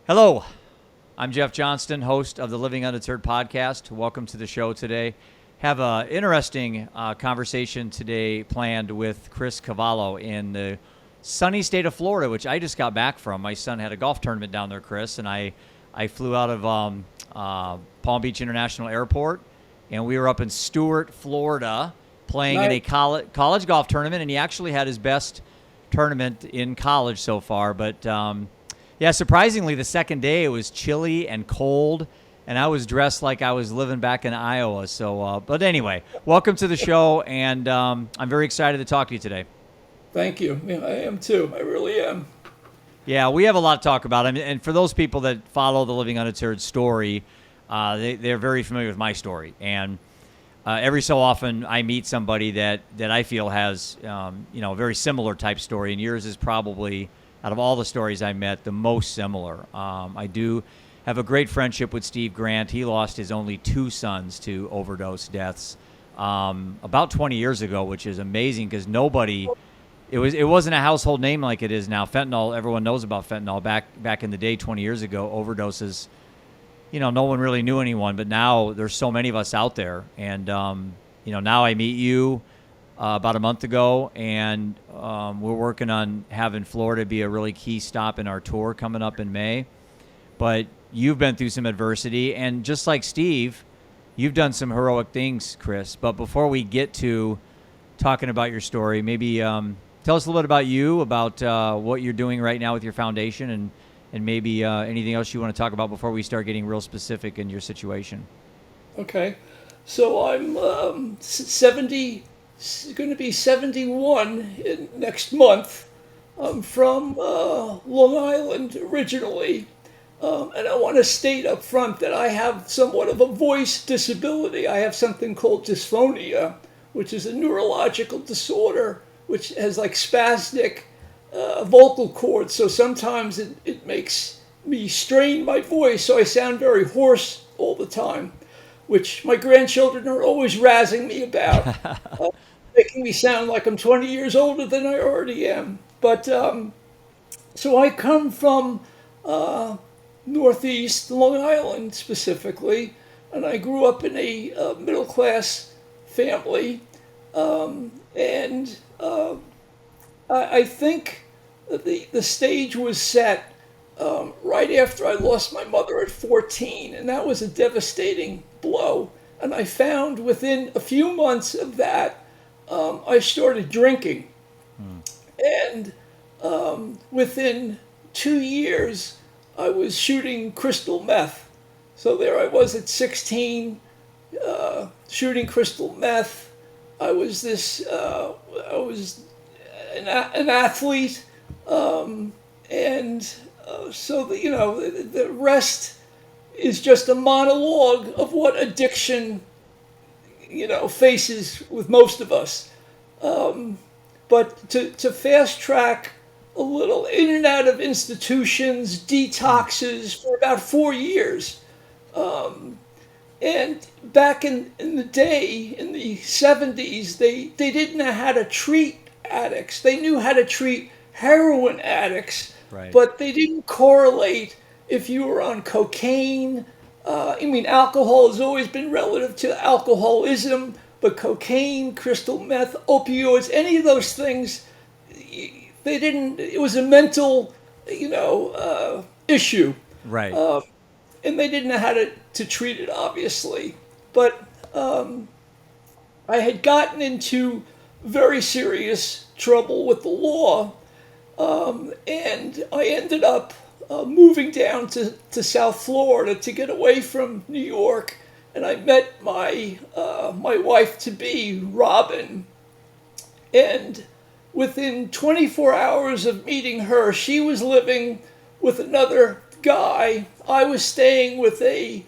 Hello, I'm Jeff Johnston, host of the Living Undeterred podcast. Welcome to the show today. Have an interesting conversation today planned with Chris Cavallo in the sunny state of Florida, which I just got back from. My son had a golf tournament down there, Chris, and I flew out of Palm Beach International Airport, and we were up in Stuart, Florida, playing in a college golf tournament, and he actually had his best tournament in college so far, but yeah, surprisingly, the second day it was chilly and cold, and I was dressed like I was living back in Iowa. So, but anyway, welcome to the show, and I'm very excited to talk to you today. Thank you. Yeah, I am too. I really am. Yeah, we have a lot to talk about. I mean, and for those people that follow the Living Undeterred story, they're very familiar with my story. And every so often I meet somebody that I feel has, a very similar type story, and yours is probably, out of all the stories I met, the most similar. I do have a great friendship with Steve Grant. He lost his only two sons to overdose deaths about 20 years ago, which is amazing because it wasn't a household name like it is now. Fentanyl, everyone knows about fentanyl. Back in the day, 20 years ago, overdoses, no one really knew anyone. But now there's so many of us out there. And, now I meet you about a month ago, and we're working on having Florida be a really key stop in our tour coming up in May. But you've been through some adversity, and just like Steve, you've done some heroic things, Chris. But before we get to talking about your story, maybe tell us a little bit about you, about what you're doing right now with your foundation, and maybe anything else you want to talk about before we start getting real specific in your situation. Okay. So I'm 70, going to be 71 next month. I'm from Long Island originally. And I want to state up front that I have somewhat of a voice disability. I have something called dysphonia, which is a neurological disorder, which has like spastic vocal cords. So sometimes it makes me strain my voice, so I sound very hoarse all the time, which my grandchildren are always razzing me about, making me sound like I'm 20 years older than I already am. But so I come from Northeast Long Island specifically, and I grew up in a middle-class family, and I think the stage was set right after I lost my mother at 14, and that was a devastating blow. And I found within a few months of that, I started drinking, and within 2 years, I was shooting crystal meth. So there I was at 16, shooting crystal meth. I was an athlete, and so the rest is just a monologue of what addiction, faces with most of us. But to fast track a little, in and out of institutions, detoxes for about 4 years. And back in the day, in the 70s, they didn't know how to treat addicts. They knew how to treat heroin addicts, Right. but they didn't correlate if you were on cocaine. Alcohol has always been relative to alcoholism, but cocaine, crystal meth, opioids, any of those things, they didn't. It was a mental, issue. Right. And they didn't know how to treat it, obviously. But I had gotten into very serious trouble with the law, and I ended up moving down to South Florida to get away from New York. And I met my wife-to-be, Robin, and within 24 hours of meeting her, she was living with another guy. I was staying with a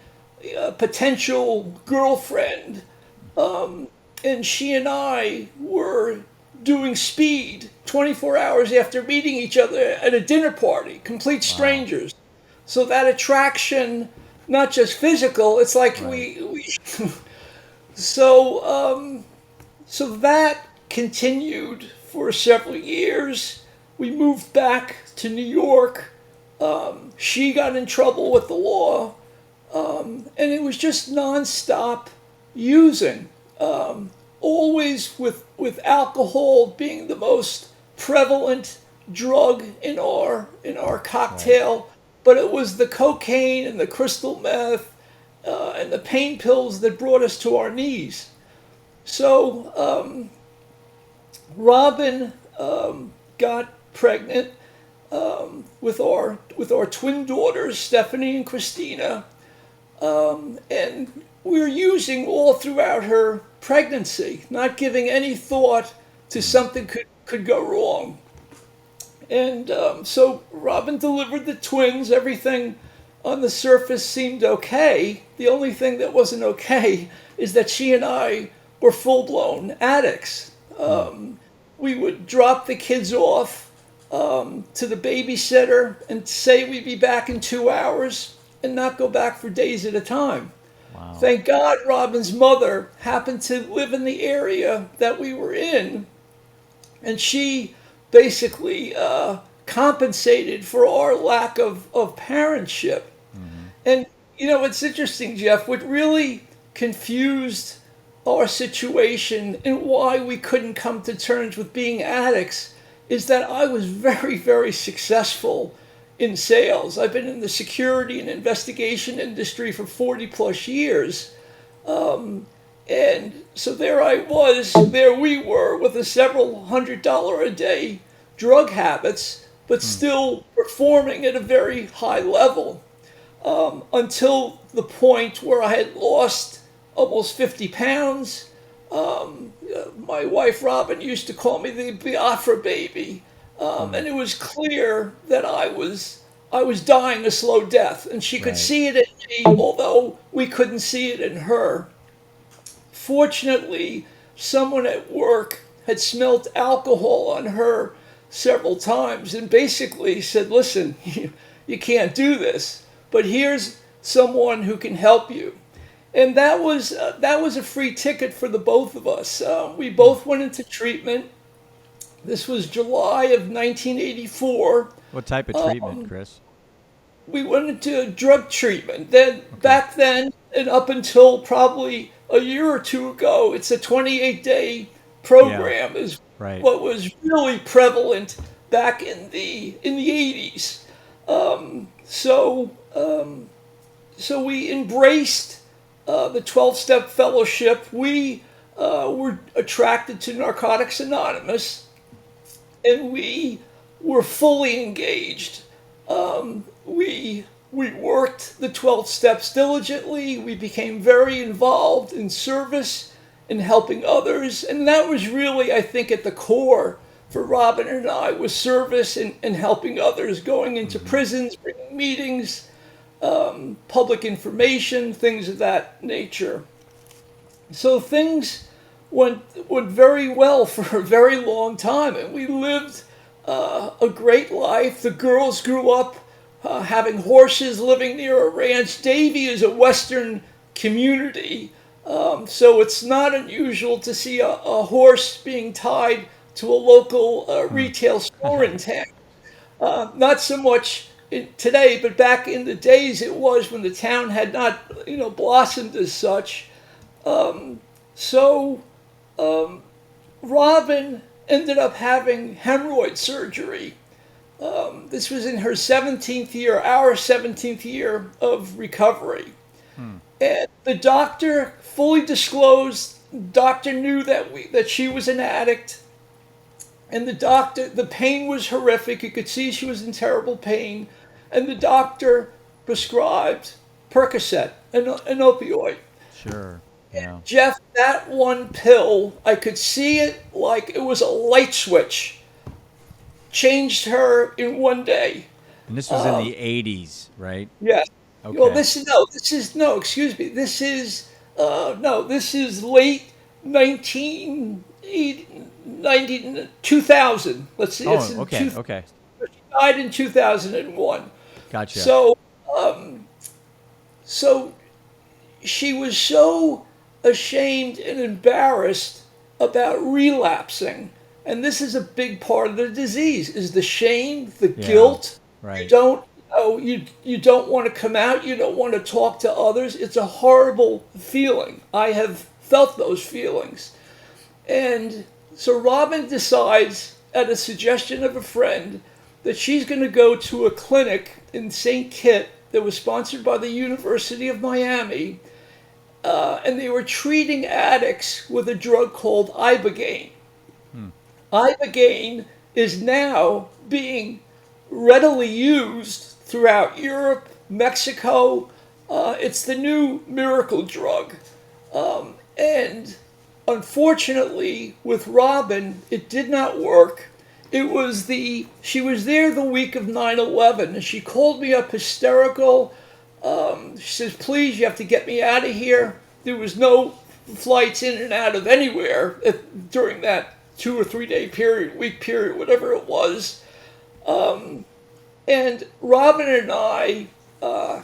potential girlfriend, and she and I were doing speed 24 hours after meeting each other at a dinner party, complete strangers. Wow. So that attraction, not just physical, it's like right. we so that continued for several years. We moved back to New York She got in trouble with the law, and it was just nonstop using. Always with alcohol being the most prevalent drug in our cocktail, but it was the cocaine and the crystal meth and the pain pills that brought us to our knees. So Robin got pregnant with our twin daughters, Stefanie and Cristina, and we were using all throughout her pregnancy, not giving any thought to something could go wrong. And so Robin delivered the twins. Everything on the surface seemed okay. The only thing that wasn't okay is that she and I were full-blown addicts. We would drop the kids off to the babysitter and say we'd be back in 2 hours and not go back for days at a time. Wow. Thank God Robin's mother happened to live in the area that we were in, and she basically compensated for our lack of parentship. And, it's interesting, Jeff, what really confused our situation and why we couldn't come to terms with being addicts is that I was very, very successful in sales. I've been in the security and investigation industry for 40 plus years. And so there we were with a several $100 a day drug habits, but still performing at a very high level, until the point where I had lost almost 50 pounds. My wife Robin used to call me the Biafra baby, and it was clear that I was dying a slow death, and she could see it in me, although we couldn't see it in her. Fortunately, someone at work had smelt alcohol on her several times and basically said, "Listen, you can't do this, but here's someone who can help you." And that was a free ticket for the both of us. We both went into treatment. This was July of 1984. What type of treatment, Chris? We went into drug treatment. Then back then, and up until probably a year or two ago, it's a 28-day program. Is what was really prevalent back in the 80s. So we embraced the 12-step fellowship. We were attracted to Narcotics Anonymous, and we were fully engaged. We worked the 12 steps diligently. We became very involved in service and helping others. And that was really, I think, at the core for Robin and I, was service and helping others, going into prisons, bringing meetings, public information, things of that nature. So things went very well for a very long time, and we lived a great life. The girls grew up having horses, living near a ranch. Davie is a Western community, so it's not unusual to see a horse being tied to a local retail store in town. Not so much today, but back in the days it was, when the town had not, blossomed as such. Robin ended up having hemorrhoid surgery. This was in her 17th year, our 17th year of recovery. And the doctor fully disclosed, doctor knew that she was an addict. And the pain was horrific. You could see she was in terrible pain. And the doctor prescribed Percocet, an opioid. Sure. Yeah. And Jeff, that one pill, I could see it like it was a light switch. Changed her in one day. And this was in the 80s, right? Yes. Okay. Well, this is late 1980, 2000. Let's see. Okay. She died in 2001. Gotcha. So she was so ashamed and embarrassed about relapsing. And this is a big part of the disease, is the shame, the guilt. Right. You don't oh, you don't want to come out, you don't want to talk to others. It's a horrible feeling. I have felt those feelings. And so Robin decides, at a suggestion of a friend, that she's going to go to a clinic in St. Kitts that was sponsored by the University of Miami, and they were treating addicts with a drug called Ibogaine. Ibogaine is now being readily used throughout Europe, Mexico. It's the new miracle drug. And unfortunately, with Robin, it did not work. She was there the week of 9/11, and she called me up hysterical. She says, please, you have to get me out of here. There was no flights in and out of anywhere during that 2 or 3 day period, week period, whatever it was. And Robin and I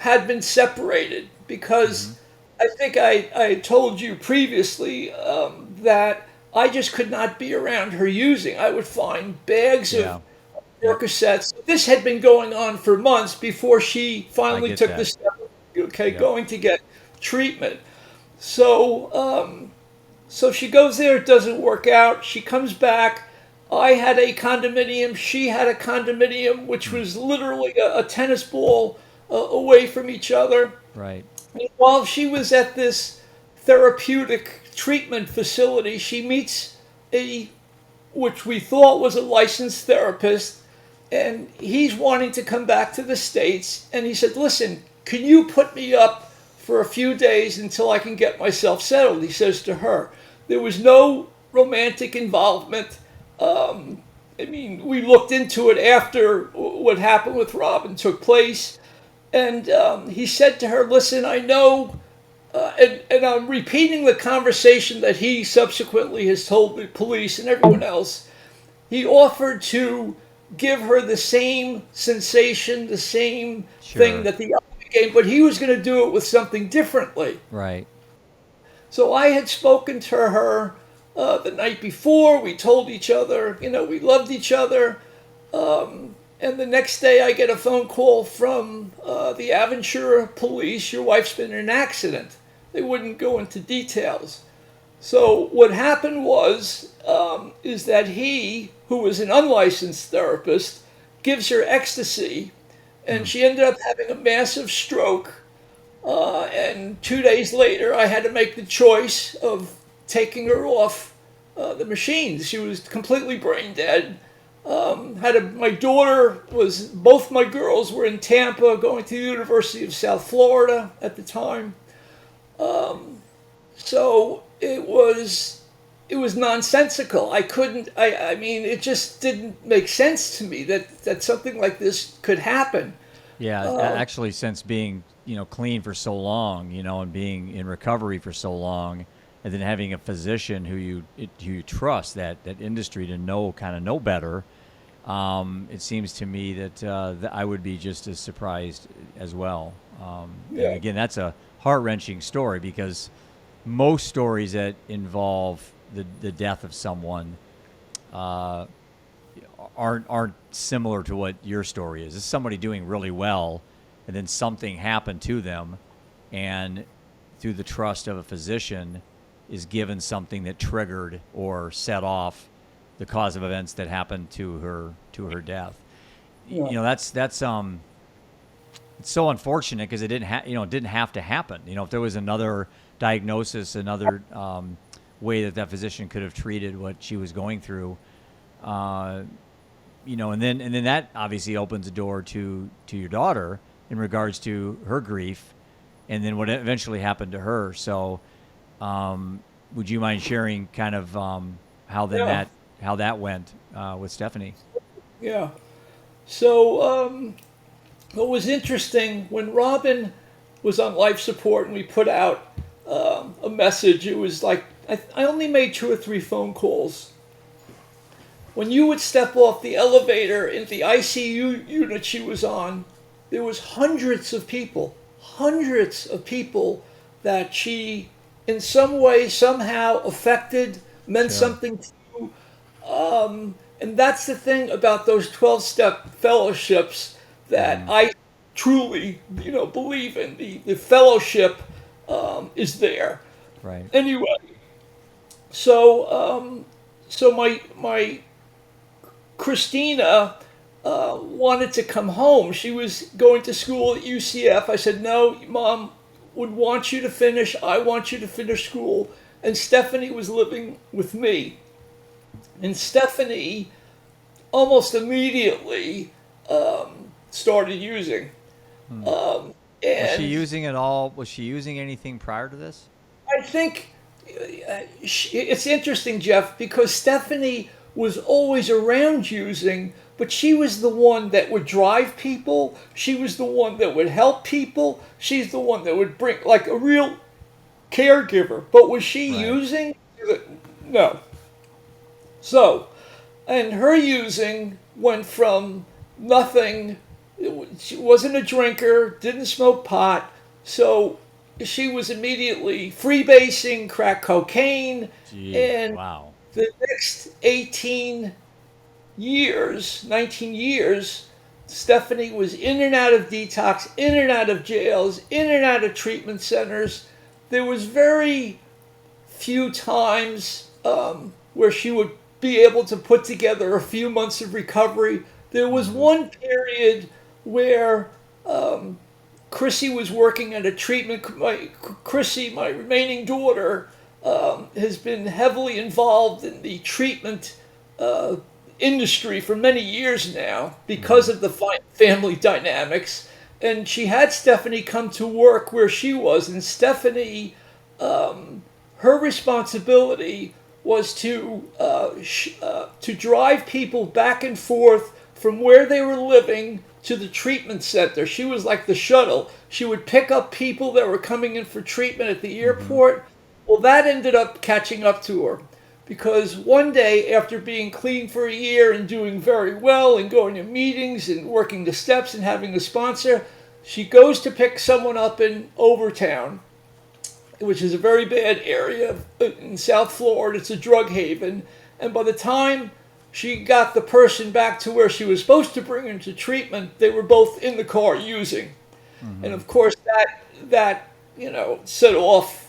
had been separated because I think I told you previously that I just could not be around her using. I would find bags of Percocets. This had been going on for months before she finally took the step, going to get treatment. So, so she goes there, it doesn't work out. She comes back. I had a condominium. She had a condominium, which was literally a tennis ball away from each other. Right. And while she was at this therapeutic treatment facility, she meets which we thought was a licensed therapist, and he's wanting to come back to the States. And he said, listen, can you put me up for a few days until I can get myself settled? He says to her. There was no romantic involvement. I mean, we looked into it after what happened with Robin took place. And he said to her, listen, I know, and I'm repeating the conversation that he subsequently has told the police and everyone else. He offered to give her the same sensation, the same thing that the other gave, but he was going to do it with something differently. Right. So I had spoken to her the night before. We told each other, we loved each other. And the next day I get a phone call from the Aventura police. Your wife's been in an accident. They wouldn't go into details. So what happened is that he, who was an unlicensed therapist, gives her ecstasy, and she ended up having a massive stroke. And 2 days later, I had to make the choice of taking her off the machines. She was completely brain dead. Both my girls were in Tampa, going to the University of South Florida at the time. So it was nonsensical. I mean, it just didn't make sense to me that something like this could happen. Yeah, actually, since being clean for so long, and being in recovery for so long, and then having a physician who you trust, that industry to know better, it seems to me that I would be just as surprised as well. And again, that's a heart-wrenching story, because most stories that involve the death of someone aren't similar to what your story is. It's somebody doing really well, and then something happened to them, and through the trust of a physician is given something that triggered or set off the cause of events that happened to her death. Yeah. That's it's so unfortunate, because it didn't have to happen. If there was another diagnosis, another way that physician could have treated what she was going through, and then that obviously opens the door to your daughter in regards to her grief, and then what eventually happened to her. So, would you mind sharing kind of how that went with Stefanie? Yeah. So what was interesting, when Robin was on life support and we put out a message, it was like I only made 2 or 3 phone calls. When you would step off the elevator in the ICU unit she was on, there was hundreds of people that she in some way, somehow affected, meant something to. And that's the thing about those 12-step fellowships that I truly, believe in. The fellowship is there. Right. Anyway, so my Cristina wanted to come home. She was going to school at UCF. I said, no, Mom would want you to finish. I want you to finish school. And Stefanie was living with me. And Stefanie almost immediately started using. Was And she using it all? Was she using anything prior to this? I think it's interesting, Jeff, because Stefanie was always around using, but she was the one that would drive people. She was the one that would help people. She's the one that would bring, like a real caregiver. But was she Right. using? No. So, and her using went from nothing. She wasn't a drinker, didn't smoke pot. So she was immediately freebasing crack cocaine. Gee, And wow. the next 18 years, 19 years, Stefanie was in and out of detox, in and out of jails, in and out of treatment centers. There was very few times where she would be able to put together a few months of recovery. There was one period where Chrissy was working at a treatment. Chrissy, my remaining daughter, has been heavily involved in the treatment industry for many years now because of the family dynamics. And she had Stefanie come to work where she was, and Stefanie, her responsibility was to drive people back and forth from where they were living to the treatment center. She was like the shuttle. She would pick up people that were coming in for treatment at the airport. Well, that ended up catching up to her because one day, after being clean for a year and doing very well and going to meetings and working the steps and having a sponsor, she goes to pick someone up in Overtown, which is a very bad area in South Florida. It's a drug haven. And by the time she got the person back to where she was supposed to bring her to treatment, they were both in the car using. And of course, that set off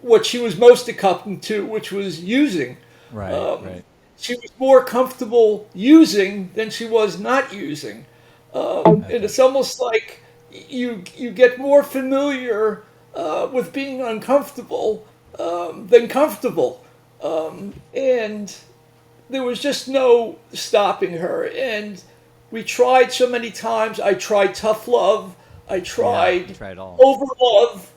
what she was most accustomed to, which was using. Right. Right. She was more comfortable using than she was not using. And it's almost like you get more familiar with being uncomfortable than comfortable. And there was just no stopping her. And we tried so many times. I tried tough love. I tried tried all. over love.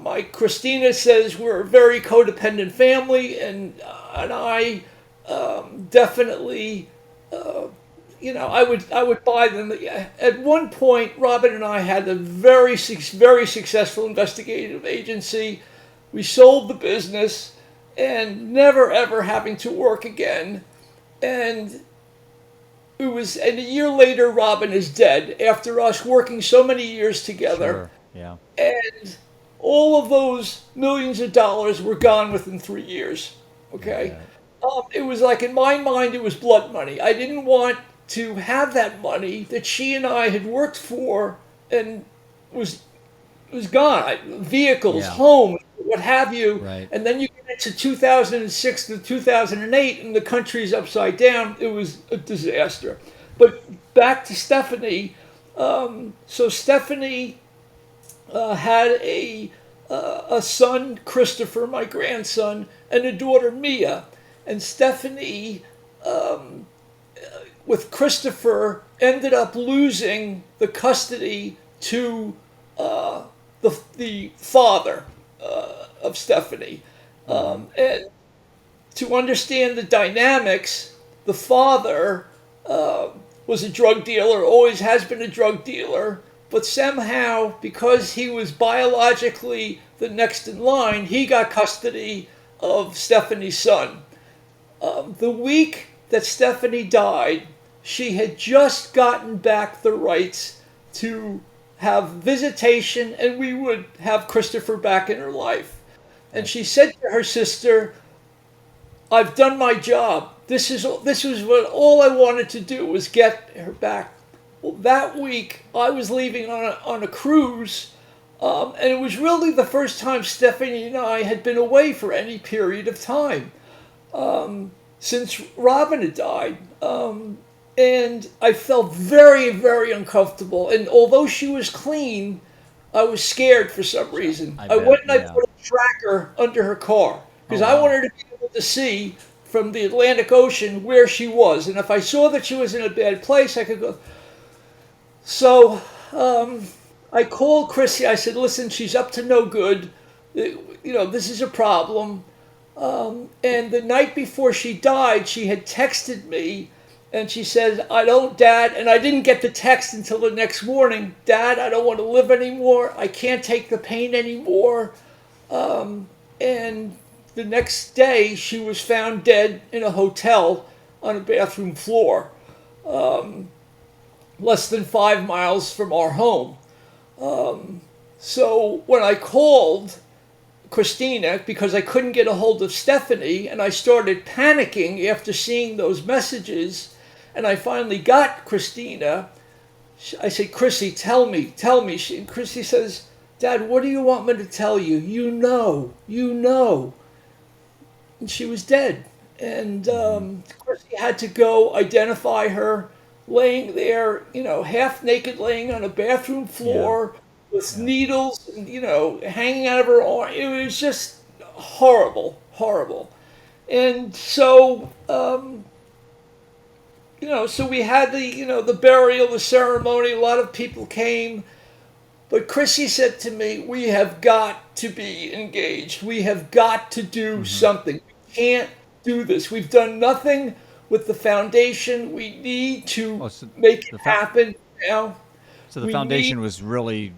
My Cristina says we're a very codependent family, and I definitely, I would buy them. At one point, Robin and I had a very successful investigative agency. We sold the business, and never ever having to work again. And a year later, Robin is dead after us working so many years together. Sure. Yeah. And all of those millions of dollars were gone within 3 years. Okay. Yeah. It was like, in my mind, it was blood money. I didn't want to have that money that she and I had worked for and was gone. Vehicles, Yeah. homes, what have you. Right. And then you get into 2006 to 2008 and the country's upside down. It was a disaster. But back to Stefanie. So Stefanie had a son, Christopher, my grandson, and a daughter, Mia. And Stefanie, with Christopher, ended up losing the custody to the father of Stefanie. And to understand the dynamics, the father was a drug dealer, always has been a drug dealer, but somehow, because he was biologically the next in line, he got custody of Stefanie's son. The week that Stefanie died, she had just gotten back the rights to have visitation, and we would have Christopher back in her life. And she said to her sister, "I've done my job. This was what all I wanted to do was get her back Well, that week I was leaving on a cruise, and it was really the first time Stephanie and I had been away for any period of time since Robin had died. And I felt very, very uncomfortable. And although she was clean, I was scared for some reason. I I bet, went and I yeah. put a tracker under her car because Oh, I wow. wanted to be able to see from the Atlantic Ocean where she was. And if I saw that she was in a bad place, I could go. So I called Chrissy. I said, listen, she's up to no good. This is a problem. And the night before she died, she had texted me and she said, Dad, and I didn't get the text until the next morning. Dad, I don't want to live anymore. I can't take the pain anymore. And the next day, she was found dead in a hotel on a bathroom floor, less than 5 miles from our home. So when I called Cristina, because I couldn't get a hold of Stefanie, and I started panicking after seeing those messages, and I finally got Cristina, I said, Chrissy, tell me. And Chrissy says, Dad, what do you want me to tell you? You know. And she was dead. And Chrissy had to go identify her laying there, half naked, laying on a bathroom floor with needles, and, hanging out of her arm. It was just horrible, horrible. And so, so we had the burial, the ceremony. A lot of people came. But Chrissy said to me, we have got to be engaged. We have got to do something. We can't do this. We've done nothing with the foundation. We need to make it happen now. So the We foundation need, was really it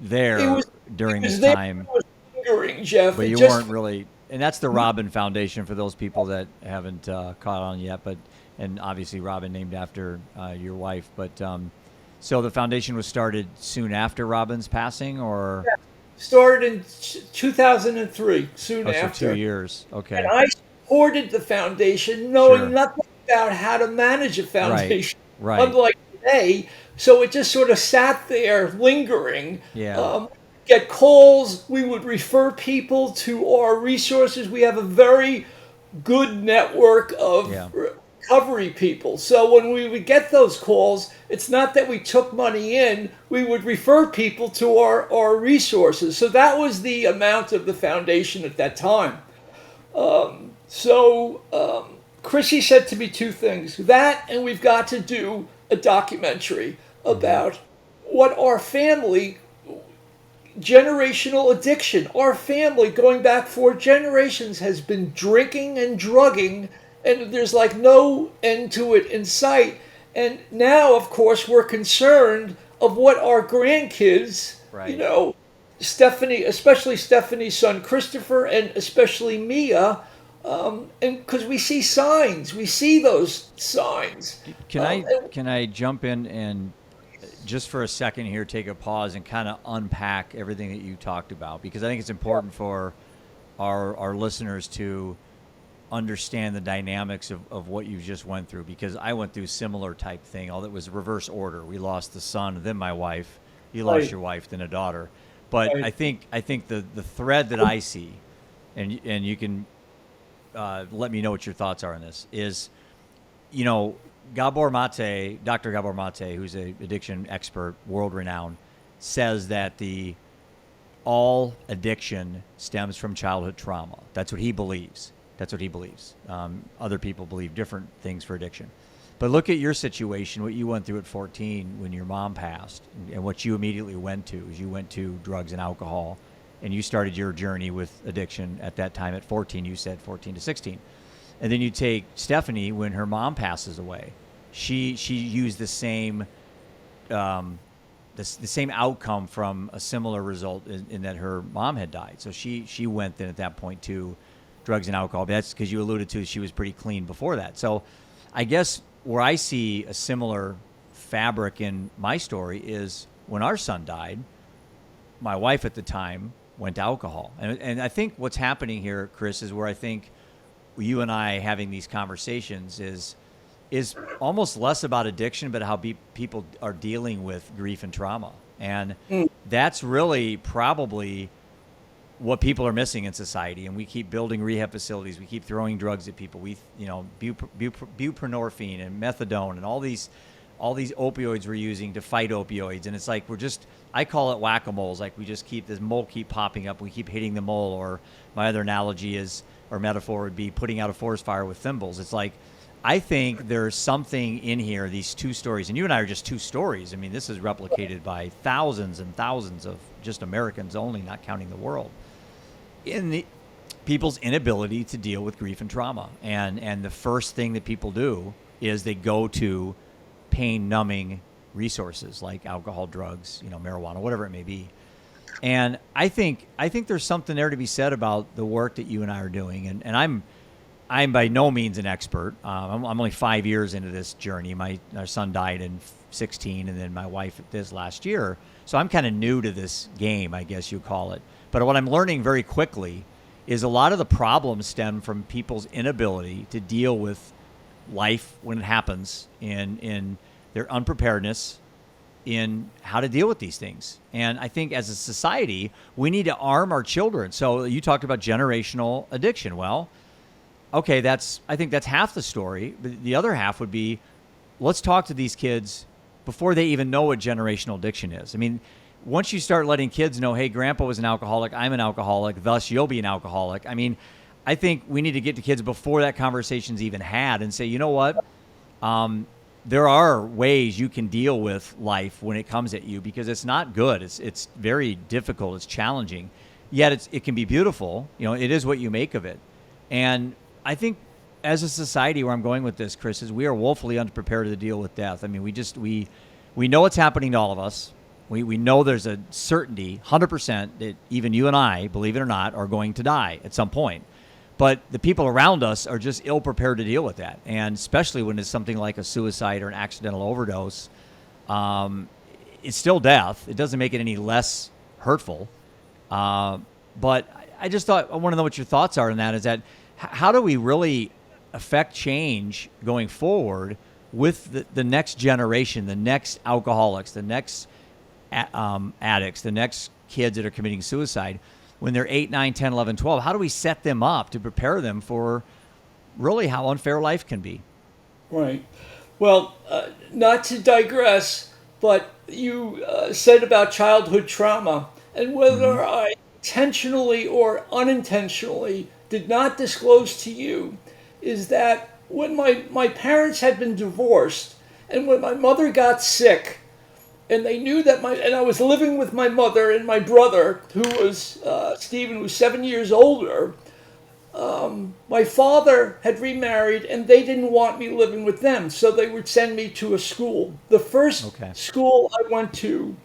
there was, during it was this there, time, it was lingering, Jeff. but It you just, weren't really. And that's the Robin Foundation for those people that haven't caught on yet. And obviously Robin named after your wife. But so the foundation was started soon after Robin's passing, or started in 2003, soon so after. 2 years. Okay. And I supported the foundation knowing nothing about how to manage a foundation, Right. unlike today. So it just sort of sat there lingering. Yeah. Get calls. We would refer people to our resources. We have a very good network of recovery people. So when we would get those calls, it's not that we took money in. We would refer people to our resources. So that was the amount of the foundation at that time. Chrissy said to me two things. That, and we've got to do a documentary about what our family, generational addiction, our family going back 4 generations has been drinking and drugging, and there's like no end to it in sight. And now, of course, we're concerned of what our grandkids, Stefanie, especially Stefanie's son Christopher, and especially Mia, and because we see signs, we see those signs. Can I jump in and just for a second here take a pause and kind of unpack everything that you talked about, because I think it's important for our listeners to understand the dynamics of what you just went through, because I went through similar type thing. All that was reverse order. We lost the son, then my wife. You lost your wife, then a daughter. But I think the thread that I see, and you can let me know what your thoughts are on this, is, Dr. Gabor Mate, who's an addiction expert, world renowned, says that all addiction stems from childhood trauma. That's what he believes. Other people believe different things for addiction. But look at your situation, what you went through at 14 when your mom passed, and what you immediately went to is you went to drugs and alcohol, and you started your journey with addiction at that time at 14. You said 14 to 16. And then you take Stefanie when her mom passes away. She used the same the same outcome from a similar result in that her mom had died. So she went then at that point to drugs and alcohol. But that's because you alluded to she was pretty clean before that. So I guess where I see a similar fabric in my story is when our son died, my wife at the time went to alcohol. And I think what's happening here, Chris, is where I think you and I having these conversations is is almost less about addiction, but how people are dealing with grief and trauma. And that's really probably what people are missing in society. And we keep building rehab facilities. We keep throwing drugs at people. Buprenorphine and methadone and all these opioids we're using to fight opioids. And it's like I call it whack-a-moles. Like we just keep this mole keep popping up. We keep hitting the mole. Or my other analogy or metaphor would be putting out a forest fire with thimbles. It's like, I think there's something in here, these two stories, and you and I are just two stories. I mean, this is replicated by thousands and thousands of just Americans only, not counting the world, in the people's inability to deal with grief and trauma. And the first thing that people do is they go to pain numbing resources like alcohol, drugs, marijuana, whatever it may be. And I think there's something there to be said about the work that you and I are doing. And I'm by no means an expert. I'm only 5 years into this journey. Our son died in 16, and then my wife this last year. So I'm kind of new to this game, I guess you call it. But what I'm learning very quickly is a lot of the problems stem from people's inability to deal with life when it happens, in their unpreparedness in how to deal with these things. And I think as a society, we need to arm our children. So you talked about generational addiction. Well, okay, I think that's half the story. But the other half would be, let's talk to these kids before they even know what generational addiction is. I mean, once you start letting kids know, hey, grandpa was an alcoholic, I'm an alcoholic, thus you'll be an alcoholic. I mean, I think we need to get to kids before that conversation's even had and say, you know what? There are ways you can deal with life when it comes at you, because it's not good. It's very difficult. It's challenging. Yet it can be beautiful. It is what you make of it. And I think as a society, where I'm going with this, Chris, is we are woefully unprepared to deal with death. I mean, we know what's happening to all of us. We know there's a certainty, 100%, that even you and I, believe it or not, are going to die at some point. But the people around us are just ill-prepared to deal with that. And especially when it's something like a suicide or an accidental overdose, it's still death. It doesn't make it any less hurtful. But I just thought, I want to know what your thoughts are on that, is that how do we really affect change going forward with the next generation, the next alcoholics, the next addicts, the next kids that are committing suicide when they're 8, 9, 10, 11, 12? How do we set them up to prepare them for really how unfair life can be? Right. Well, not to digress, but you said about childhood trauma, and whether I intentionally or unintentionally did not disclose to you is that when my parents had been divorced, and when my mother got sick, and they knew that and I was living with my mother and my brother, who was Stephen, who was 7 years older. My father had remarried, and they didn't want me living with them, so they would send me to a school. The first school I went to,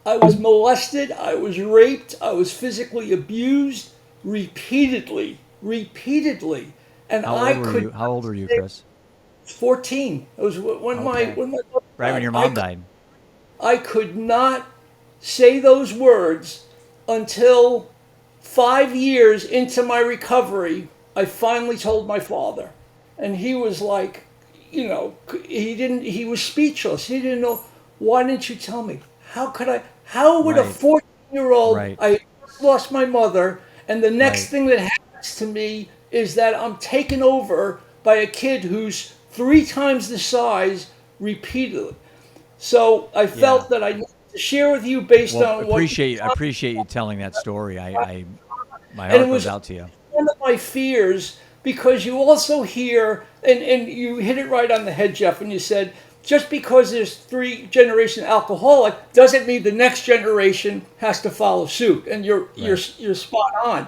I was molested, I was raped, I was physically abused repeatedly. And How old were you, Chris? 14. It was when my right when your mom died. I could not say those words until 5 years into my recovery. I finally told my father, and he was like, he was speechless. He didn't know. Why didn't you tell me? How would a 14-year-old, I just lost my mother, and the next thing that happens to me is that I'm taken over by a kid who's 3 times the size repeatedly. So I felt that I needed to share with you based on what I appreciate you telling that story. My heart goes out to you. One of my fears, because you also hear, and you hit it right on the head, Jeff, when you said, just because there's 3-generation alcoholic doesn't mean the next generation has to follow suit. And you're spot on.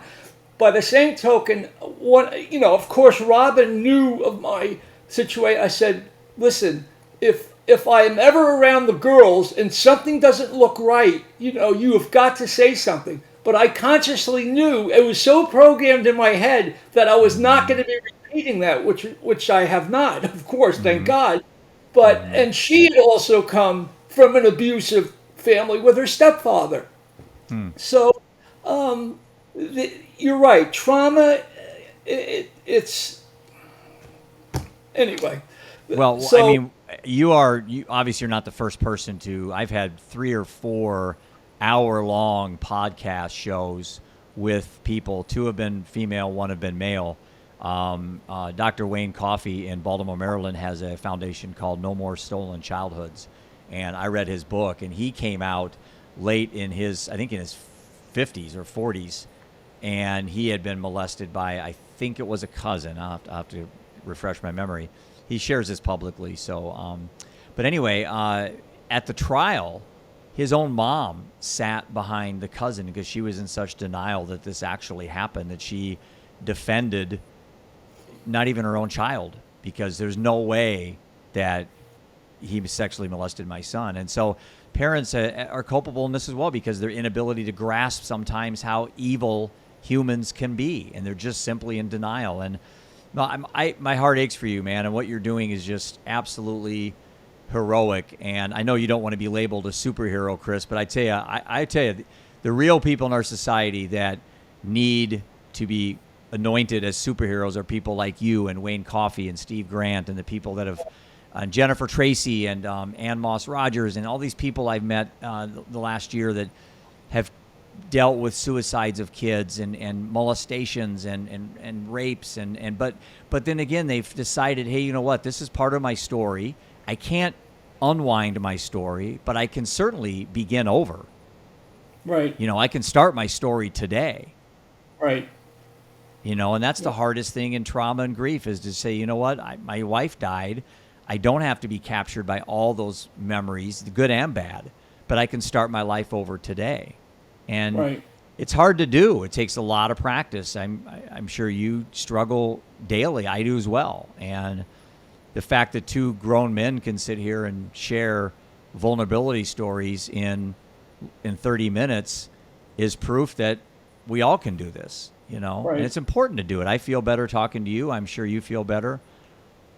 By the same token, of course, Robin knew of my situation. I said, listen, if I am ever around the girls and something doesn't look right, you have got to say something. But I consciously knew, it was so programmed in my head that I was not going to be repeating that, which I have not, of course, thank God. But and she had also come from an abusive family with her stepfather. So you're right. Trauma, it's anyway. Well, I So mean, you obviously you're not the first person to. I've had 3 or 4 hour-long podcast shows with people. 2 have been female, 1 have been male. Dr. Wayne Coffey in Baltimore, Maryland, has a foundation called No More Stolen Childhoods, and I read his book, and he came out late in his, I think in his 50s or 40s, and he had been molested by, I think it was a cousin. I'll have to refresh my memory. He shares this publicly. So, but anyway, at the trial, his own mom sat behind the cousin because she was in such denial that this actually happened, that she defended not even her own child, because there's no way that he sexually molested my son. And so parents are culpable in this as well, because their inability to grasp sometimes how evil humans can be, and they're just simply in denial. And no, my heart aches for you, man, and what you're doing is just absolutely heroic. And I know you don't want to be labeled a superhero, Chris, but I tell you, the real people in our society that need to be anointed as superheroes are people like you and Wayne Coffey and Steve Grant and the people that have, Jennifer Tracy and Ann Moss Rogers and all these people I've met the last year that have dealt with suicides of kids and molestations and rapes but then again they've decided, hey, you know what, this is part of my story. I can't unwind my story, but I can certainly begin over. right, You know, I can start my story today. right, You know, and that's the hardest thing in trauma and grief, is to say, you know what, my wife died. I don't have to be captured by all those memories, the good and bad, but I can start my life over today. And right. it's hard to do. It takes a lot of practice. I'm sure you struggle daily. I do as well. And the fact that 2 grown men can sit here and share vulnerability stories in 30 minutes is proof that we all can do this, you know. Right. And it's important to do it. I feel better talking to you. I'm sure you feel better.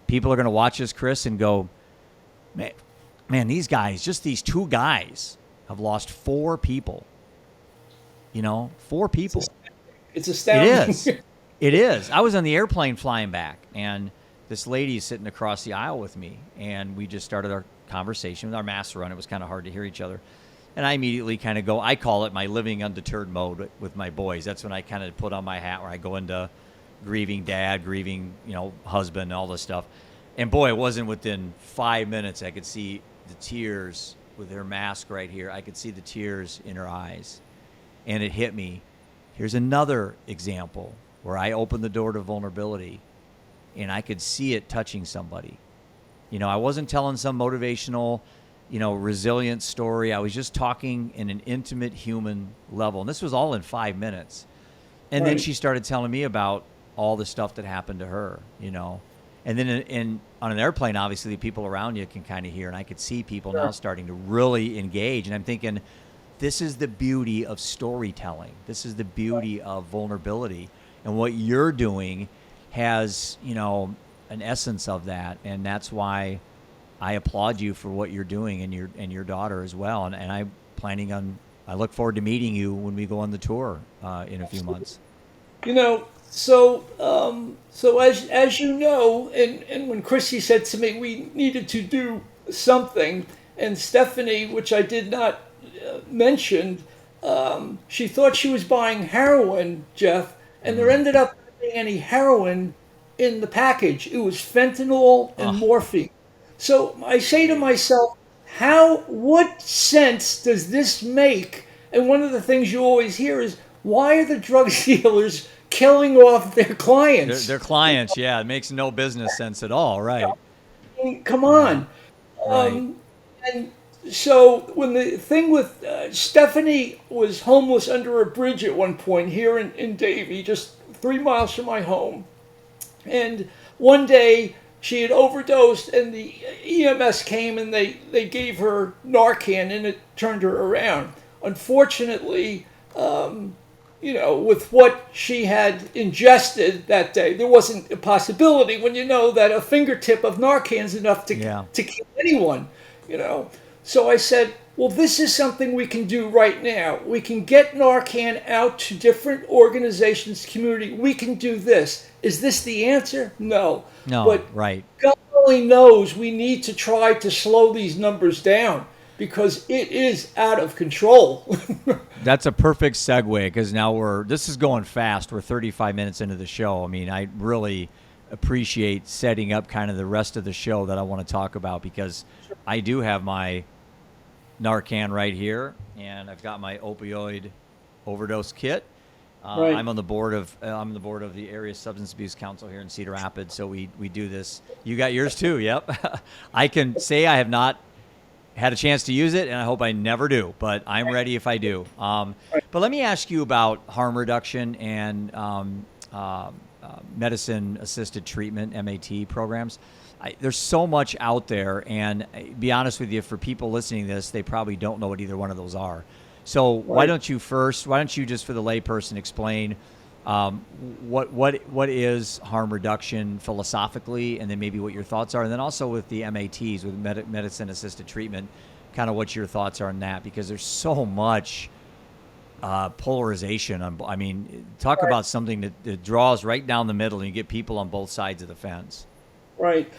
People are going to watch this, Chris, and go, man, these guys, just these 2 guys have lost 4 people. You know, 4 people. It's astounding. It is. It is. I was on the airplane flying back, and this lady is sitting across the aisle with me, and we just started our conversation with our masks on. It was kind of hard to hear each other. And I immediately kind of go, I call it my living undeterred mode with my boys. That's when I kind of put on my hat, where I go into grieving dad, grieving, you know, husband, all this stuff. And boy, it wasn't within 5 minutes I could see the tears with her mask right here. I could see the tears in her eyes. And it hit me. Here's another example where I opened the door to vulnerability, and I could see it touching somebody. You know, I wasn't telling some motivational, you know, resilient story. I was just talking in an intimate human level. And this was all in 5 minutes. And then Right. she started telling me about all the stuff that happened to her, you know. And then on an airplane, obviously, the people around you can kind of hear. And I could see people now starting to really engage. And I'm thinking, this is the beauty of storytelling. This is the beauty of vulnerability. And what you're doing has, you know, an essence of that. And that's why I applaud you for what you're doing, and your daughter as well. And I look forward to meeting you when we go on the tour in a few months. You know, so as you know, and when Chrissy said to me we needed to do something, and Stefanie, which I did not mention, she thought she was buying heroin, Jeff, and there ended up not being any heroin in the package. It was fentanyl and morphine. So I say to myself, what sense does this make? And one of the things you always hear is, why are the drug dealers killing off their clients? Their clients, yeah. It makes no business sense at all, right? I mean, come on. Right. And so when the thing with Stefanie was homeless under a bridge at one point here in Davie, just 3 miles from my home. And one day she had overdosed, and the EMS came and they gave her Narcan, and it turned her around. Unfortunately, you know, with what she had ingested that day, there wasn't a possibility, when you know that a fingertip of Narcan is enough to kill anyone, you know. So I said, well, this is something we can do right now. We can get Narcan out to different organizations, community. We can do this. Is this the answer? No. No, But right. God only knows we need to try to slow these numbers down because it is out of control. That's a perfect segue because now this is going fast. We're 35 minutes into the show. I mean, I really appreciate setting up kind of the rest of the show that I want to talk about because I do have my Narcan right here, and I've got my opioid overdose kit. Right. I'm on the board of the Area Substance Abuse Council here in Cedar Rapids, so we do this. You got yours too, yep. I can say I have not had a chance to use it, and I hope I never do, but I'm ready if I do. But let me ask you about harm reduction and medicine-assisted treatment, MAT programs. There's so much out there, and be honest with you, for people listening to this, they probably don't know what either one of those are. So why don't you just for the layperson explain what is harm reduction philosophically, and then maybe what your thoughts are, and then also with the MATs, with medicine-assisted treatment, kind of what your thoughts are on that, because there's so much polarization. I mean, talk about something that draws right down the middle, and you get people on both sides of the fence. Right.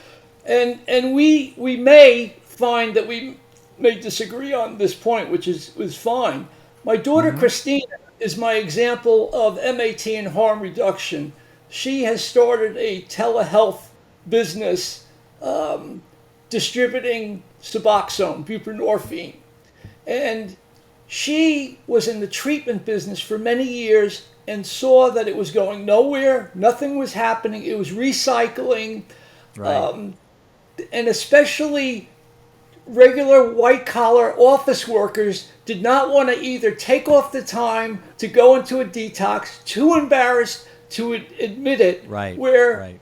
And we may find that we may disagree on this point, which is fine. My daughter, Cristina, is my example of MAT and harm reduction. She has started a telehealth business distributing Suboxone, buprenorphine. And she was in the treatment business for many years and saw that it was going nowhere. Nothing was happening. It was recycling. Right. And especially regular white-collar office workers did not want to either take off the time to go into a detox, too embarrassed to admit it, Right. where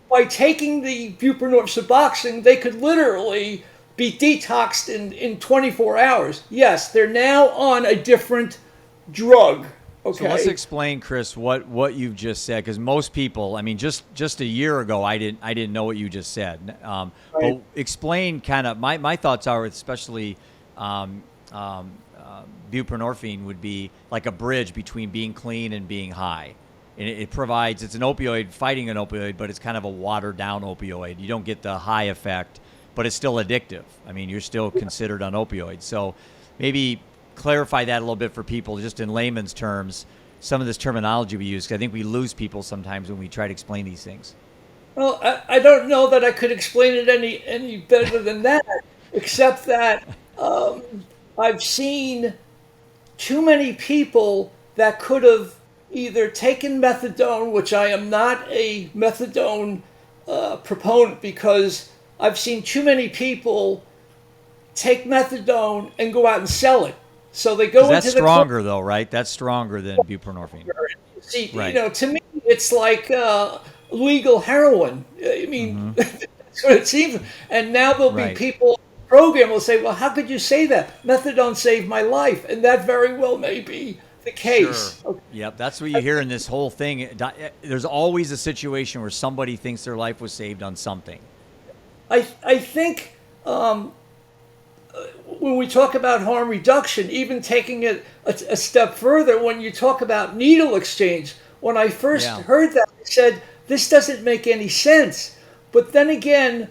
by taking the buprenorphine Suboxone, they could literally be detoxed in 24 hours. Yes, they're now on a different drug. Okay. So let's explain, Chris, what you've just said, because most people, I mean, just a year ago, I didn't know what you just said. Right. But explain kind of my thoughts are, especially buprenorphine would be like a bridge between being clean and being high. And it's an opioid fighting an opioid, but it's kind of a watered down opioid. You don't get the high effect, but it's still addictive. I mean, you're still considered on opioids. So maybe clarify that a little bit for people, just in layman's terms, some of this terminology we use, because I think we lose people sometimes when we try to explain these things. Well, I don't know that I could explain it any better than that, except that I've seen too many people that could have either taken methadone, which I am not a methadone proponent, because I've seen too many people take methadone and go out and sell it. So they go into that's stronger, though, right? That's stronger than buprenorphine. See, right. To me, it's like legal heroin. I mean, that's what it seems. And now there'll be people in the program will say, well, how could you say that? Methadone saved my life. And that very well may be the case. Sure. Okay. Yep, that's what you hear in this whole thing. There's always a situation where somebody thinks their life was saved on something. I think when we talk about harm reduction, even taking it a step further, when you talk about needle exchange, when I first heard that, I said, this doesn't make any sense. But then again,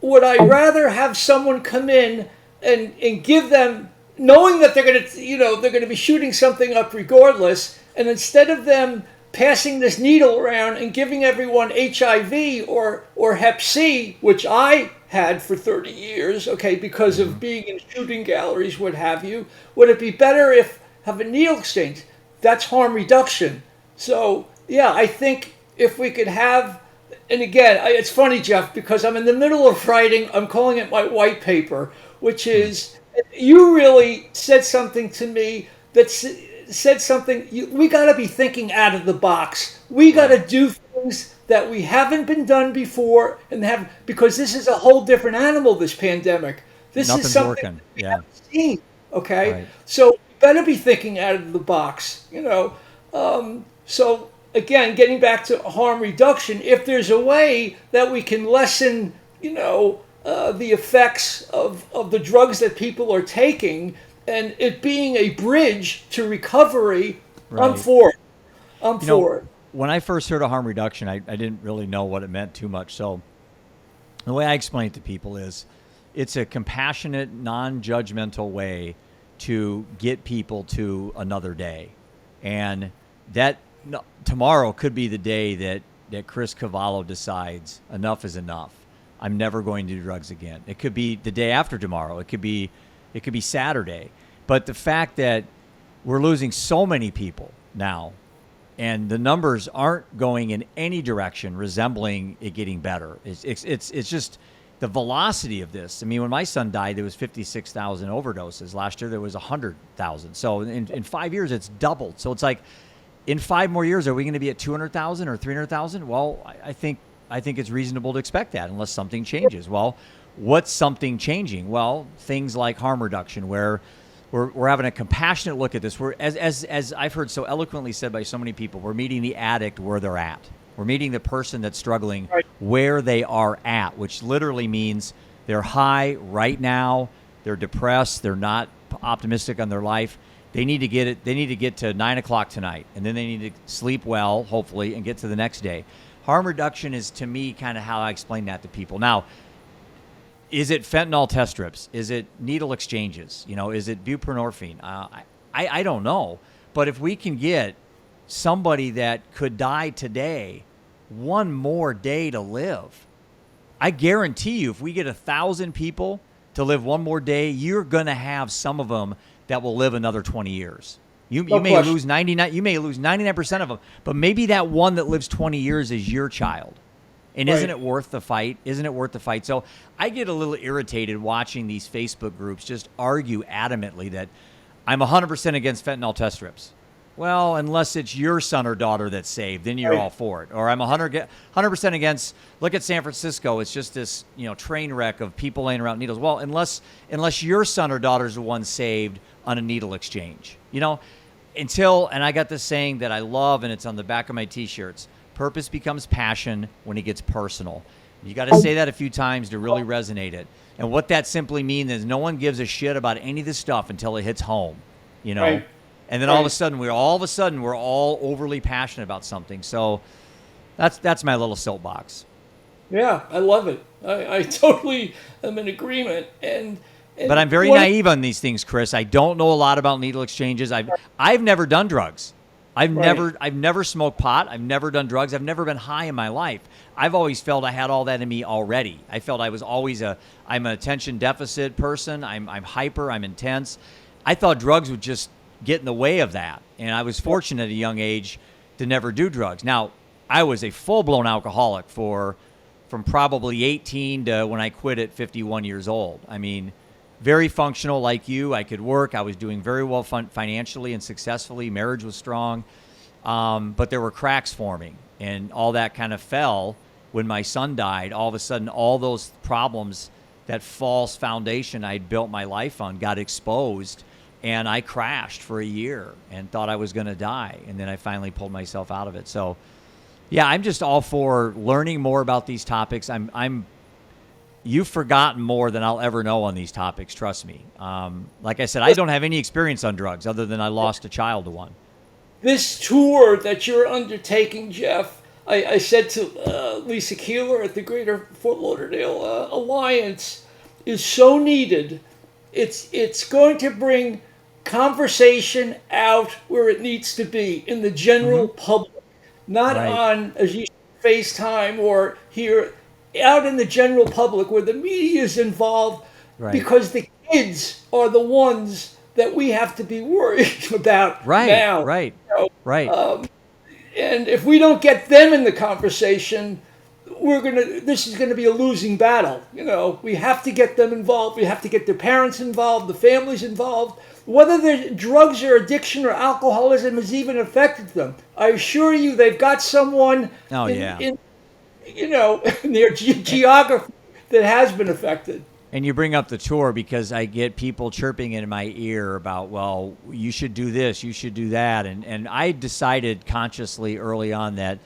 would I rather have someone come in and give them, knowing that they're going to be shooting something up regardless, and instead of them passing this needle around and giving everyone HIV or Hep C, which I had for 30 years, okay, because of being in shooting galleries, what have you, would it be better if have a needle exchange? That's harm reduction. So, yeah, I think if we could have, and again, it's funny, Jeff, because I'm in the middle of writing, I'm calling it my white paper, which is, you really said something to me that said something, we got to be thinking out of the box. We got to do things that we haven't been done before, and because this is a whole different animal, this pandemic. This Nothing's is something working. we haven't seen, okay? Right. So we better be thinking out of the box, So again, getting back to harm reduction, if there's a way that we can lessen, the effects of the drugs that people are taking, and it being a bridge to recovery, I'm for it. I'm for it. When I first heard of harm reduction, I didn't really know what it meant too much. So The way I explain it to people is it's a compassionate, non-judgmental way to get people to another day. And that tomorrow could be the day that Chris Cavallo decides enough is enough. I'm never going to do drugs again. It could be the day after tomorrow. It could be Saturday. But the fact that we're losing so many people now, and the numbers aren't going in any direction resembling it getting better. It's just the velocity of this. I mean, when my son died, there was 56,000 overdoses. Last year, there was 100,000. So in 5 years, it's doubled. So it's like, in 5 more years, are we going to be at 200,000 or 300,000? Well, I think it's reasonable to expect that unless something changes. Well, what's something changing? Well, things like harm reduction, where we're having a compassionate look at this. We're, as I've heard so eloquently said by so many people, we're meeting the addict where they're at. We're meeting the person that's struggling where they are at, which literally means they're high right now, they're depressed, they're not optimistic on their life. They need to get it. They need to get to 9 o'clock tonight, and then they need to sleep well, hopefully, and get to the next day. Harm reduction is, to me, kind of how I explain that to people. Now, is it fentanyl test strips? Is it needle exchanges? Is it buprenorphine? I don't know. But if we can get somebody that could die today one more day to live, I guarantee you, if we get 1,000 people to live one more day, you're going to have some of them that will live another 20 years. You may lose 99. You may lose 99% of them, but maybe that one that lives 20 years is your child. And isn't it worth the fight? Isn't it worth the fight? So I get a little irritated watching these Facebook groups just argue adamantly that I'm 100% against fentanyl test strips. Well, unless it's your son or daughter that's saved, then you're all for it. Or I'm 100% against, look at San Francisco. It's just this train wreck of people laying around needles. Well, unless your son or daughter's the one saved on a needle exchange. And I got this saying that I love, and it's on the back of my T-shirts. Purpose becomes passion when it gets personal. You got to say that a few times to really resonate it. And what that simply means is no one gives a shit about any of this stuff until it hits home, And then all of a sudden we're all overly passionate about something. So that's my little soapbox. Yeah, I love it. I totally am in agreement. But I'm very naive on these things, Chris. I don't know a lot about needle exchanges. I've never done drugs. I've never smoked pot. I've never done drugs. I've never been high in my life. I've always felt I had all that in me already. I felt I was always I'm an attention deficit person. I'm hyper. I'm intense. I thought drugs would just get in the way of that. And I was fortunate at a young age to never do drugs. Now, I was a full-blown alcoholic from probably 18 to when I quit at 51 years old. I mean, very functional like you. I could work. I was doing very well financially and successfully. Marriage was strong. But there were cracks forming, and all that kind of fell when my son died. All of a sudden, all those problems, that false foundation I'd built my life on, got exposed, and I crashed for a year and thought I was going to die. And then I finally pulled myself out of it. So, yeah, I'm just all for learning more about these topics. You've forgotten more than I'll ever know on these topics. Trust me. Like I said, I don't have any experience on drugs other than I lost a child to one. This tour that you're undertaking, Jeff, I said to Lisa Keeler at the Greater Fort Lauderdale Alliance, is so needed. It's going to bring conversation out where it needs to be in the general public, not on, as you FaceTime or here, out in the general public where the media is involved, because the kids are the ones that we have to be worried about now. And if we don't get them in the conversation, this is gonna be a losing battle. We have to get them involved. We have to get their parents involved, the families involved. Whether their drugs or addiction or alcoholism has even affected them, I assure you, they've got someone in their geography that has been affected. And you bring up the tour because I get people chirping in my ear about, well, you should do this, you should do that. And I decided consciously early on that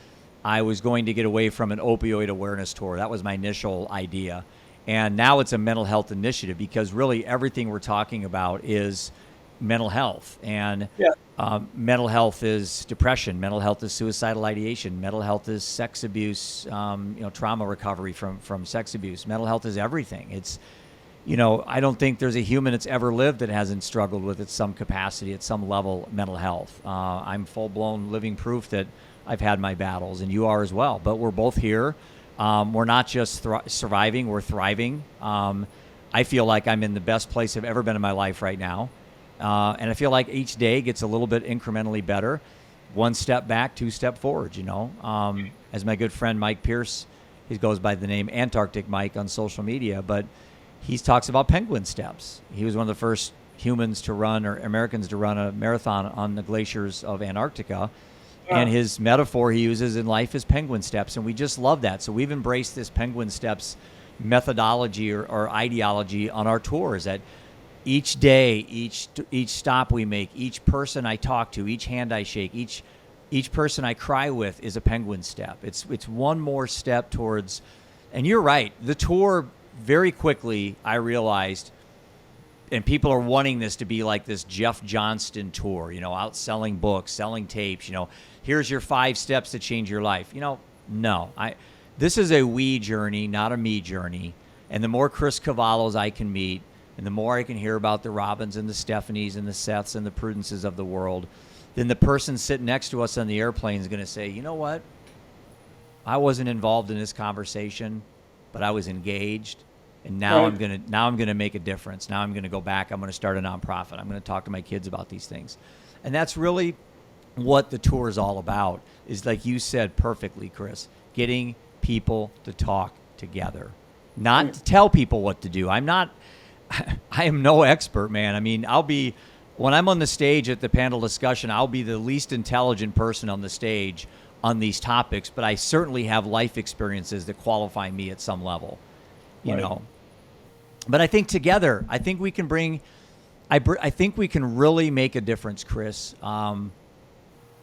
I was going to get away from an opioid awareness tour. That was my initial idea. And now it's a mental health initiative because really everything we're talking about is mental health. And Yeah. mental health is depression. Mental health is suicidal ideation. Mental health is sex abuse, trauma recovery from sex abuse. Mental health is everything. It's, I don't think there's a human that's ever lived that hasn't struggled with, at some capacity, at some level, mental health. I'm full-blown living proof that I've had my battles, and you are as well. But we're both here. We're not just surviving, we're thriving. I feel like I'm in the best place I've ever been in my life right now. And I feel like each day gets a little bit incrementally better. One step back, two step forward, As my good friend Mike Pierce, he goes by the name Antarctic Mike on social media, but he talks about penguin steps. He was one of the first humans to run, or Americans to run, a marathon on the glaciers of Antarctica. And his metaphor he uses in life is penguin steps, and we just love that. So we've embraced this penguin steps methodology or ideology on our tours, that each day, each stop we make, each person I talk to, each hand I shake, each person I cry with is a penguin step. It's one more step towards, and you're right, the tour, very quickly I realized, and people are wanting this to be like this Jeff Johnston tour, out selling books, selling tapes, here's your 5 steps to change your life. No, this is a we journey, not a me journey. And the more Chris Cavallos I can meet, and the more I can hear about the Robins and the Stephanies and the Seths and the Prudences of the world, then the person sitting next to us on the airplane is going to say, you know what? I wasn't involved in this conversation, but I was engaged, and now I'm gonna make a difference. Now I'm gonna go back. I'm gonna start a nonprofit. I'm gonna talk to my kids about these things, and that's really what the tour is all about. Is, like you said perfectly, Chris, getting people to talk together, not to tell people what to do. I am no expert, man. I mean, when I'm on the stage at the panel discussion, I'll be the least intelligent person on the stage on these topics, but I certainly have life experiences that qualify me at some level, you know. But I think together, I think we can really make a difference, Chris. And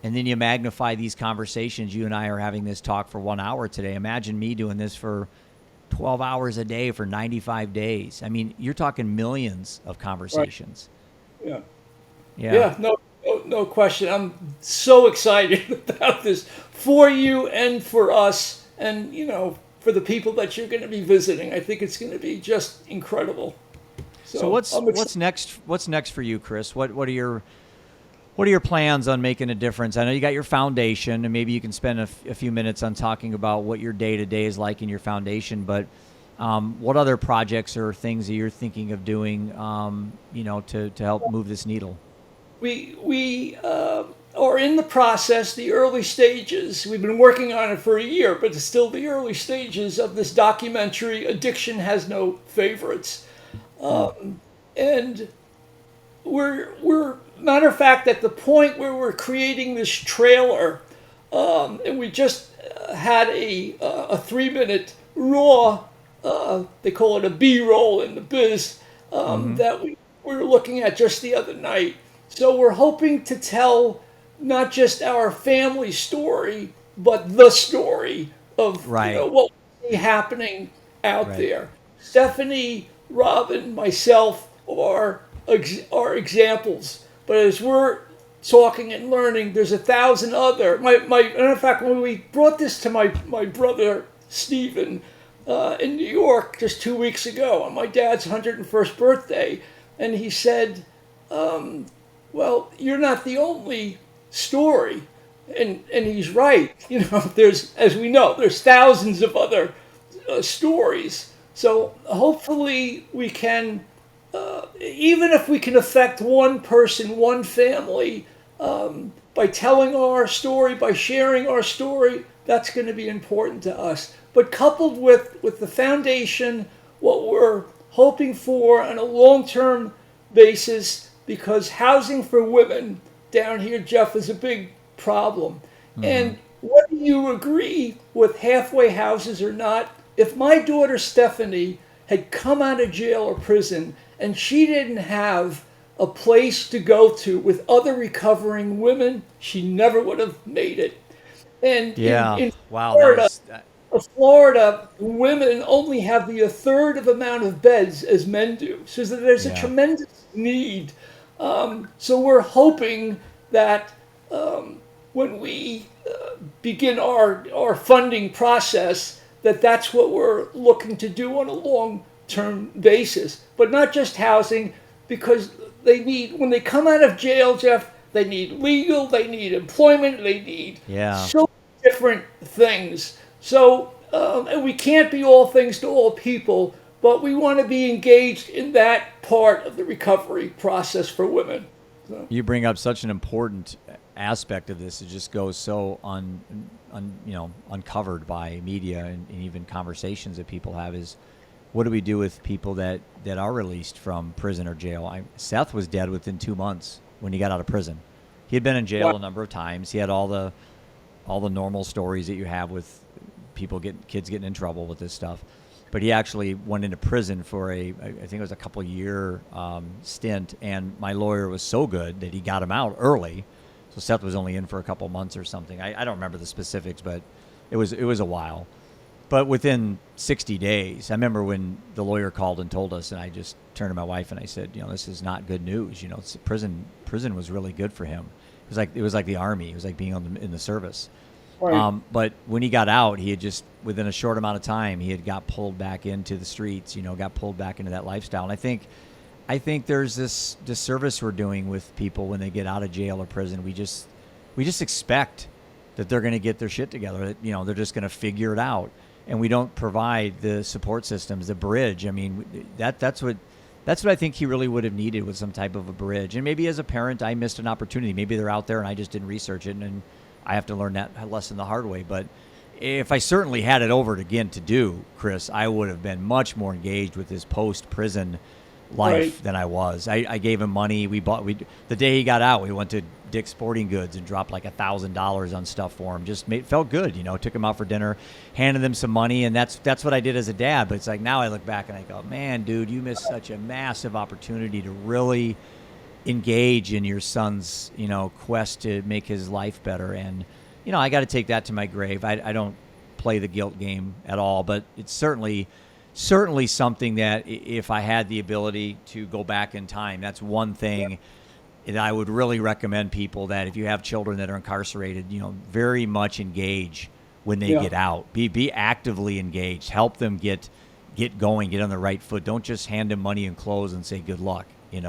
then you magnify these conversations. You and I are having this talk for 1 hour today. Imagine me doing this for 12 hours a day for 95 days. I mean, you're talking millions of conversations. Right. Yeah. No question. I'm so excited about this for you and for us, and for the people that you're going to be visiting. I think it's going to be just incredible. So what's next? What's next for you, Chris? What are your plans on making a difference? I know you got your foundation, and maybe you can spend a few minutes on talking about what your day-to-day is like in your foundation. But what other projects or things that you're thinking of doing, to help move this needle? We are in the process, the early stages. We've been working on it for a year, but it's still the early stages of this documentary, Addiction Has No Favorites. And we're matter of fact, at the point where we're creating this trailer, and we just had a 3-minute raw, they call it a B-roll in the biz, that we were looking at just the other night. So we're hoping to tell not just our family story, but the story of what we see happening out there. Stefanie, Robin, myself are examples. But as we're talking and learning, there's 1,000 other. Matter of fact, when we brought this to my brother Stephen in New York just 2 weeks ago on my dad's 101st birthday, and he said, well, you're not the only story. And he's right. There's, as we know, there's thousands of other stories. So hopefully we can, even if we can affect one person, one family, by telling our story, by sharing our story, that's going to be important to us. But coupled with the foundation, what we're hoping for on a long-term basis, because housing for women down here, Jeff, is a big problem. Mm-hmm. And whether you agree with halfway houses or not, if my daughter Stefanie had come out of jail or prison and she didn't have a place to go to with other recovering women, she never would have made it. And in Florida, women only have a third of amount of beds as men do. So there's a tremendous need So we're hoping that when we begin our funding process, that's what we're looking to do on a long-term basis. But not just housing, because they need, when they come out of jail, Jeff, they need legal, they need employment, they need Yeah. so many different things. So, and we can't be all things to all people, but we want to be engaged in that part of the recovery process for women. So, You bring up such an important aspect of this. It just goes so uncovered by media and even conversations that people have is what do we do with people that are released from prison or jail? Seth was dead within 2 months when he got out of prison. He had been in jail a number of times. He had all the normal stories that you have with kids getting in trouble with this stuff. But he actually went into prison for I think it was a couple year stint, and my lawyer was so good that he got him out early. So Seth was only in for a couple months or something. I don't remember the specifics, but it was a while. But within 60 days, I remember when the lawyer called and told us, and I just turned to my wife and I said, this is not good news. Prison was really good for him. It was like the Army. It was like being in the service. right. But when he got out, he had just, within a short amount of time, he had got pulled back into the streets, got pulled back into that lifestyle. And I think there's this disservice we're doing with people when they get out of jail or prison. We just expect that they're going to get their shit together, that, they're just going to figure it out. And we don't provide the support systems, the bridge. I mean, that's what I think he really would have needed, was some type of a bridge. And maybe as a parent, I missed an opportunity. Maybe they're out there and I just didn't research it, and I have to learn that lesson the hard way. But if I certainly had it over again to do, Chris, I would have been much more engaged with his post-prison life Right. than I was. I gave him money. The day he got out, we went to Dick's Sporting Goods and dropped like $1,000 on stuff for him. Felt good, took him out for dinner, handed him some money, and that's what I did as a dad. But it's like now I look back and I go, man, dude, you missed such a massive opportunity to really engage in your son's, quest to make his life better. And, I got to take that to my grave. I don't play the guilt game at all, but it's certainly something that if I had the ability to go back in time, that's one thing that I would really recommend people, that if you have children that are incarcerated, very much engage when they get out. Be actively engaged. Help them get going, get on the right foot. Don't just hand them money and clothes and say good luck. And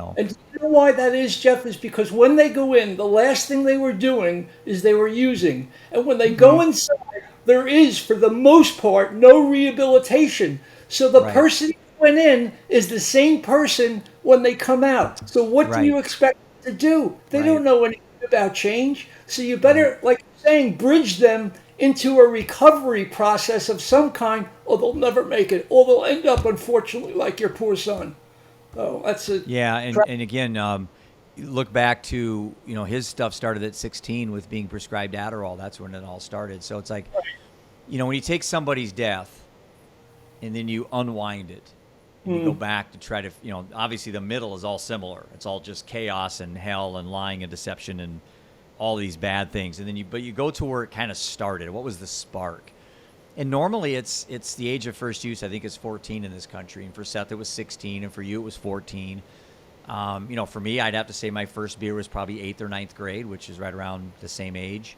you know why that is, Jeff? Is because when they go in, the last thing they were doing is they were using. And when they go inside, there is, for the most part, no rehabilitation. So the Right. person who went in is the same person when they come out. So what do Right. you expect them to do? They Right. don't know anything about change. So you better, like you're saying, bridge them into a recovery process of some kind, or they'll never make it. Or they'll end up, unfortunately, like your poor son. Oh, that's a Yeah, and again, look back to his stuff started at 16 with being prescribed Adderall. That's when it all started. So it's like, when you take somebody's death and then you unwind it and you go back to try to, obviously the middle is all similar. It's all just chaos and hell and lying and deception and all these bad things. And then you go to where it kind of started. What was the spark? And normally it's the age of first use. I think it's 14 in this country. And for Seth, it was 16. And for you, it was 14. For me, I'd have to say my first beer was probably 8th or 9th grade, which is right around the same age.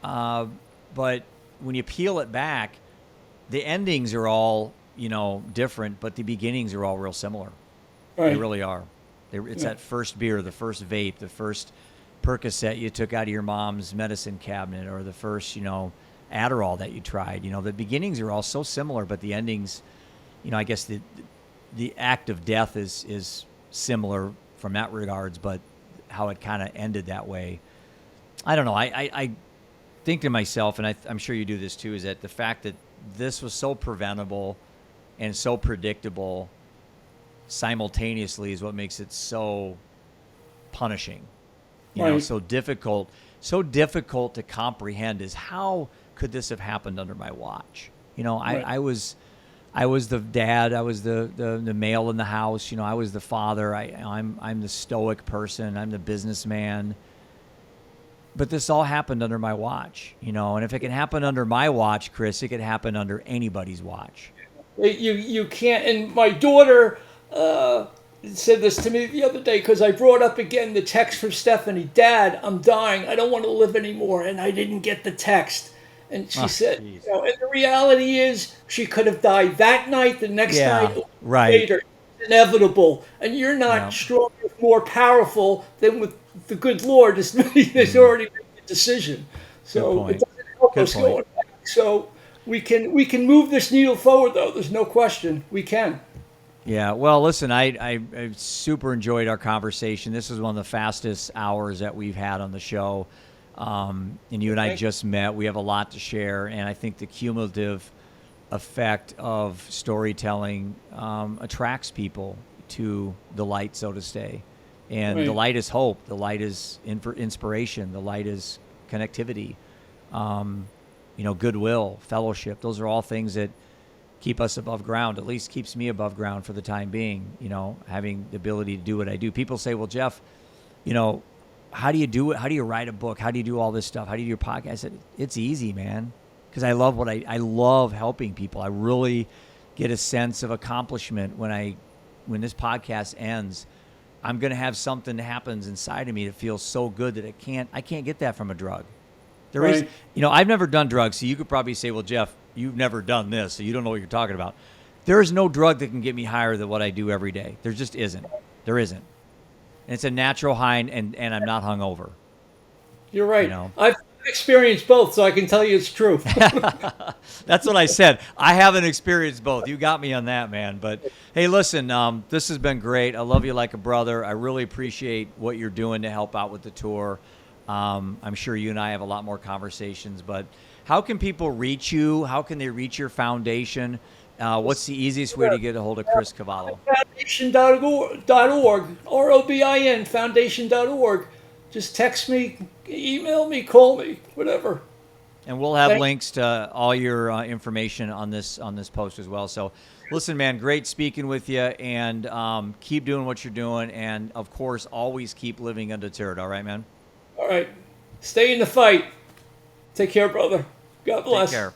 But when you peel it back, the endings are all, different, but the beginnings are all real similar. They really are. It's that first beer, the first vape, the first Percocet you took out of your mom's medicine cabinet, or the first, Adderall that you tried. The beginnings are all so similar, but the endings, I guess the act of death is similar from that regards, but how it kind of ended that way, I don't know. I think to myself, and I'm sure you do this too, is that the fact that this was so preventable and so predictable simultaneously is what makes it so punishing, so difficult to comprehend, is how could this have happened under my watch? I was the dad, I was the male in the house, I was the father, I'm the stoic person, I'm the businessman. But this all happened under my watch, and if it can happen under my watch, Chris, it could happen under anybody's watch. You can't. And my daughter said this to me the other day because I brought up again the text from Stefanie. Dad, I'm dying. I don't want to live anymore. And I didn't get the text. And she said, geez. you know, and the reality is she could have died that night, the next night, or right. later. It's inevitable. And you're not Yeah. stronger, more powerful than with the good Lord has already made the decision. So point. it doesn't help Good us point. going back. So we can move this needle forward, though. There's no question. We can. Yeah, well, listen, I super enjoyed our conversation. This is one of the fastest hours that we've had on the show. And you and I just met. We have a lot to share. And I think the cumulative effect of storytelling attracts people to the light, so to say. And the light is hope. The light is inspiration. The light is connectivity. Goodwill, fellowship. Those are all things that keep us above ground, at least keeps me above ground for the time being, having the ability to do what I do. People say, well, Jeff, how do you do it? How do you write a book? How do you do all this stuff? How do you do your podcast? I said, it's easy, man, because I love I love helping people. I really get a sense of accomplishment when this podcast ends. I'm going to have something that happens inside of me that feels so good that I can't get that from a drug. There is, I've never done drugs, so you could probably say, well, Jeff, you've never done this, so you don't know what you're talking about. There is no drug that can get me higher than what I do every day. There just isn't. There isn't. And it's a natural high, and I'm not hungover. You're right. I've experienced both, so I can tell you it's true. That's what I said. I haven't experienced both. You got me on that, man. But, hey, listen, this has been great. I love you like a brother. I really appreciate what you're doing to help out with the tour. I'm sure you and I have a lot more conversations, but how can people reach you? How can they reach your foundation? What's the easiest way to get a hold of Chris Cavallo? Foundation.org, ROBIN, foundation.org. Just text me, email me, call me, whatever. And we'll have links to all your information on this post as well. So listen, man, great speaking with you, and keep doing what you're doing. And, of course, always keep living undeterred. All right, man? All right. Stay in the fight. Take care, brother. God bless. Take care.